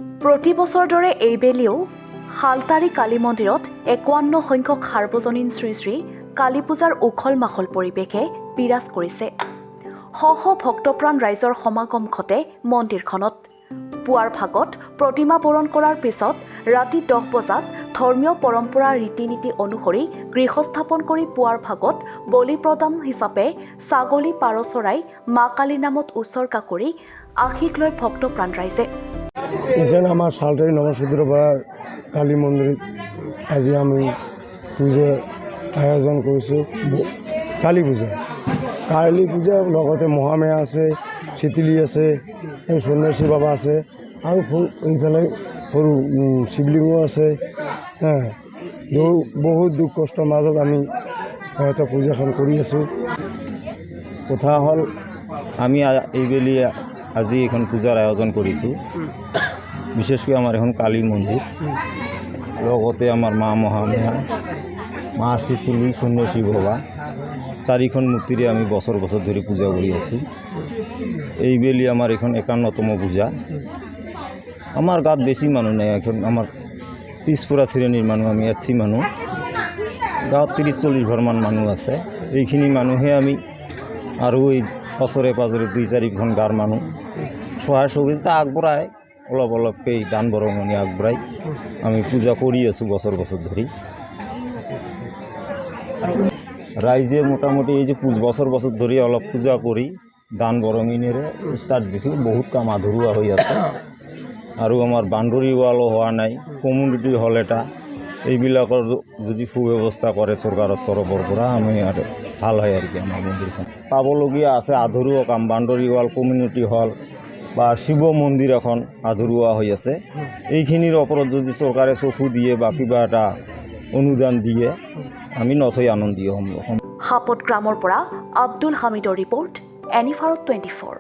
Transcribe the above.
প্ৰতি বছৰ দৰে এইবেলিও শালতাৰী কালী মন্দিৰত ৫১ সংখ্যক সাৰ্বজনীন শ্ৰী শ্ৰী কালী পূজাৰ উখল মাখল পৰিৱেশে বিৰাজ কৰিছে। শ শ ভক্তপ্ৰাণ ৰাইজৰ সমাগম ঘটে মন্দিৰখনত। পুৱাৰ ভাগত প্ৰতিমা বৰণ কৰাৰ পিছত ৰাতি 10 বজাত ধৰ্মীয় পৰম্পৰা ৰীতি নীতি অনুসৰি গৃহস্থাপন কৰি পুৱাৰ ভাগত বলি প্ৰদান হিচাপে ছাগলী পাৰ চৰাই মা কালী নামত উৎসৰ্গা কৰি আশীষ লৈ ভক্তপ্ৰাণ ৰাইজে। এখানে আমাৰ শালতাৰি নবসূত্ৰপাড়া কালী মন্দিৰ আজি আমি পূজা আয়োজন কৰিছোঁ। কালী পূজা লগতে মহামেয়া আছে, চিতিলি আছে, সন্ন্যাসী বাবা আছে আৰু এইফালে সৰু শিৱলিংগ আছে। বহুত দুখ কষ্টৰ মাজত আমি পূজাখন কৰি আছোঁ। কথা হ'ল আমি এইবেলি আজি এখন পূজাৰ আয়োজন কৰিছোঁ। বিশেষকৈ আমাৰ এখন কালী মন্দিৰ, লগতে আমাৰ মা মহামেয়া, মা চিতুলি, সন্ন্যাসী বাবা, 4খন মূৰ্তিৰে আমি বছৰ বছৰ ধৰি পূজা কৰি আছোঁ। এইবেলি আমাৰ এখন 51তম পূজা। আমাৰ গাঁৱত বেছি মানুহ নাই, এখন আমাৰ পিছপৰা শ্ৰেণীৰ মানুহ, আমি এছচি মানুহ। গাঁৱত 30-40 ঘৰমান মানুহ আছে। এইখিনি মানুহে আমি আৰু এই ওচৰে পাঁজৰে 2-4খন গাঁৱৰ মানুহ সহায় সহযোগিতা আগবঢ়াই অলপকৈ দান বৰঙণি আগবঢ়াই আমি পূজা কৰি আছোঁ বছৰ বছৰ ধৰি। ৰাইজে মোটামুটি এই যে বছৰ বছৰ ধৰি অলপ পূজা কৰি দান বৰঙণিৰে ষ্টাৰ্ট দিছোঁ। বহুত কাম আধৰুৱা হৈ আছে আৰু আমাৰ বাউণ্ডৰী ৱালো হোৱা নাই। কমিউনিটি হল এটা, এইবিলাকৰ যদি সুব্যৱস্থা কৰে চৰকাৰৰ তৰফৰ পৰা আমি আৰু ভাল হয় আৰু কি আমাৰ মন্দিৰখন পাবলগীয়া আছে। আধৰুৱা কাম, বাউণ্ডৰী ৱাল, কমিউনিটি হল বা শিৱ মন্দিৰ এখন আধৰুৱা হৈ আছে। এইখিনিৰ ওপৰত যদি চৰকাৰে চকু দিয়ে বা কিবা এটা অনুদান দিয়ে আমি নথৈ আনন্দিত হ'ম। সাপত গ্ৰামৰ পৰা আব্দুল হামিদৰ ৰিপৰ্ট, এনিভাৰত 24।